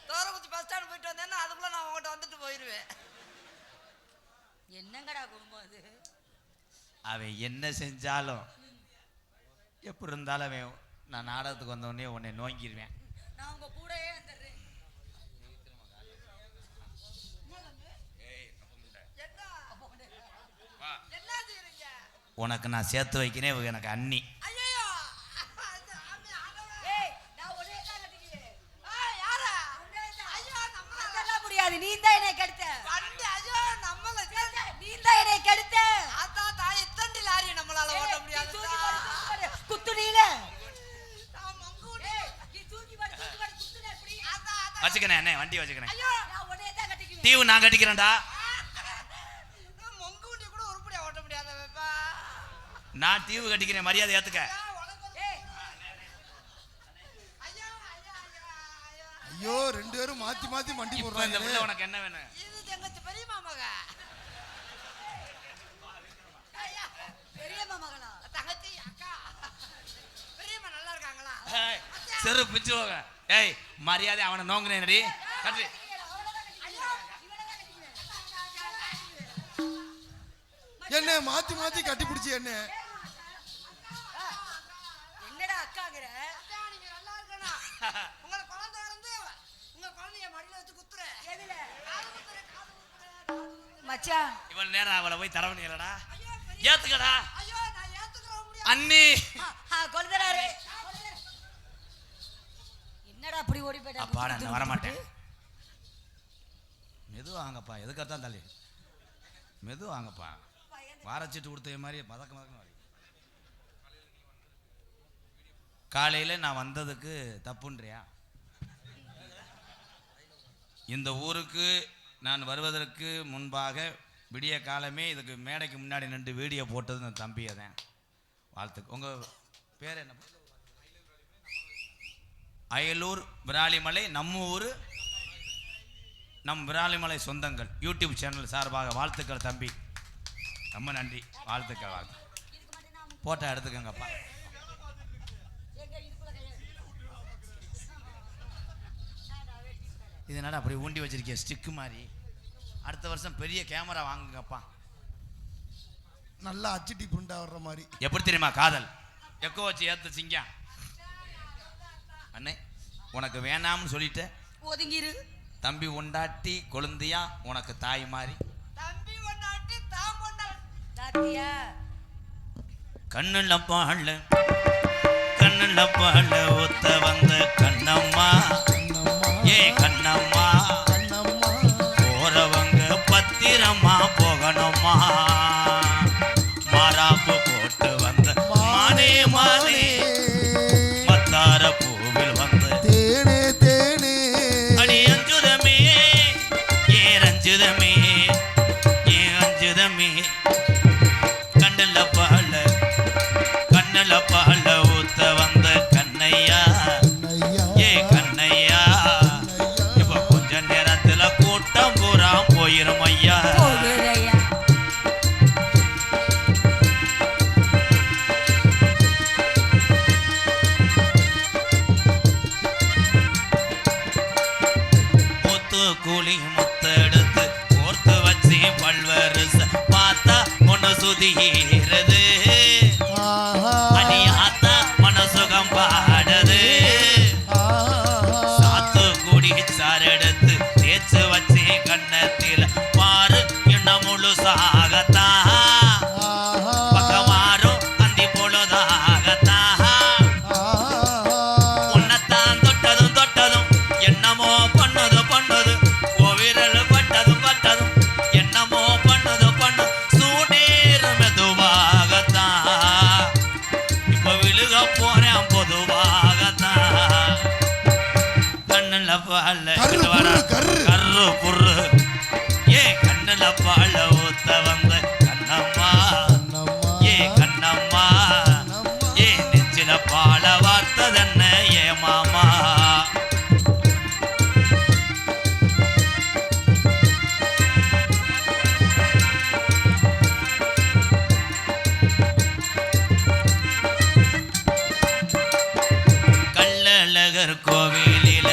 தோரகுச்சி bus stand போயிட்டு வந்தேன்னா அதுக்குள்ள நான் உங்ககிட்ட வந்துட்டு போயிருவேன். என்னங்கடா குடும்பம் அது? அவன் என்ன செஞ்சாலும் எப்படி இருந்தாலும் அவன் நான் நாடகத்துக்கு வந்தோடனே உன்னை நோங்கிடுவேன். நான் உங்க கூடயே வந்துடுறேன். உனக்கு நான் சேர்த்து வைக்கிறேன். இவங்க எனக்கு அண்ணி. முடியாது, நீ தான் என்னை கெடுத்த. நீ தான் என்னை கெடுத்த. எத்தனை லாரி நம்மளால ஓட்ட முடியாது. குத்துனீல வச்சுக்கிறேன் என்ன வண்டி வச்சுக்கிறேன். தீவு நான் கட்டிக்கிறேன்டா. நான் தீவு கட்டிக்கிறேன், மரியாதை ஏத்துக்க. ஐயோ ரெண்டு பேரும் மாத்தி மாத்தி வண்டி போடுறாங்க. இந்த பிள்ளை உனக்கு என்ன வேணும்? இது எங்க பெரிய மாமக. பெரிய மாமகளா? தங்கச்சி அக்கா. பெரியம்மா நல்லா இருக்காங்களா? செரு பிச்சு போக. ஏய் மரியாதை அவனை நோங்குனேனடி. கட்டு. என்ன மாத்தி மாத்தி கட்டி பிடிச்சி என்ன? என்னடா அக்காங்கற? நீங்க நல்லா இருக்கணும். உங்க குழந்தை வந்து உங்க குழந்தைய மடியில வச்சு குத்துற. எதுல? மச்சான் இவ்வளவு நேரம் அவளை போய் தரவணியலடா. ஏத்துக்கடா. ஐயோ நான் ஏத்துக்கற முடியாது. அண்ணி கொல்தறாரு. என்னடா அப்படி ஓடி போய்டா? அப்பா நான் வர மாட்டேன். மெது வாங்கப்பா. எதுக்கத்தான் தள்ளி மெது வாங்கப்பா. வாரச்சிட்டு கொடுத்த மாதிரி பதக்க பதக்கம். காலையில் நான் வந்ததுக்கு தப்புன்றியா? இந்த ஊருக்கு நான் வருவதற்கு முன்பாக விடிய காலமே இதுக்கு மேடைக்கு முன்னாடி நின்று வீடியோ போட்டது நான் தம்பி. அதேன் வாழ்த்துக்கு. உங்கள் பேர் என்ன? அயலூர் விராலிமலை. நம்ம ஊர் நம் விராலிமலை சொந்தங்கள் யூடியூப் சேனல் சார்பாக வாழ்த்துக்கள் தம்பி. ரொம்ப நன்றி. வாழ்த்துக்கள். வாழ்த்து போட்டோ எடுத்துக்கங்கப்பா. இதனால அப்படி ஊண்டி வச்சிருக்கேன் ஸ்டிக்கு மாதிரி. அடுத்த வருஷம் பெரிய கேமரா வாங்குங்கப்பா. நல்லா அச்சிட்டி புண்டா வர்ற மாதிரி. எப்படி தெரியுமா காதல்? எக்கோ வச்சு ஏத்து சிங்க. அண்ணே உனக்கு வேணாம்னு சொல்லிட்டு ஒதுங்கிரு. தம்பி உண்டாட்டி கொழுந்தியா உனக்கு தாய் மாதிரி. தம்பி ஒண்ணாட்டி தாம் தாத்தியா கண்ணுல பாழ கண்ணுல பாழ ஒத்த வந்த கண்ணம்மா. ஏ கண்ணம்மா போறவங்க பத்திரமா போகணுமா. மாறாப்பு போட்டு வந்த மானே மானே மத்தார பூவில் வந்து தேனே தேனே அடி அஞ்சுதமே ஏ ரஞ்சுதமே ஏ அஞ்சுதமே. கண்ணுல பால ஊத்த வந்த கண்ணையா. ஏ கண்ணையா இப்ப கொஞ்ச நேரத்துல கூட்டம் பூரா போயிரும் ஐயா. கூலி முத்தெடுத்து கோர்த்து வச்சு பல்வரிச பார்த்தா ஒன்னு சுதிகிறது. அடியாத்தா மனசுகம் பாடுது. சாத்து கூடி சாரெடுத்து தேய்ச்சு வச்சு கண்ணத்தில பாரு இன்னும் முழுசாகத்தா. பக்கமாறும் அந்தி பொழுதாகத்தா. உன்னத்தான் தொட்டதும் தொட்டதும் என்னமோ பண்ணது பண்ணது. விரல் பட்டதும் பட்டதும் என்னமோ பண்ணது பண்ணு. சூடேறு மெதுவாகத்தான் இப்ப விழுக போறேன் பொதுவாகத்தான். கண்ணுல பால கரு புரு. ஏ கண்ணுல பால ஊத்த வந்த கண்ணம்மா. ஏ கண்ணம்மா ஏ நெஞ்சில பால வார்த்ததென்ன ஏ மாமா. கோவில் கோயிலில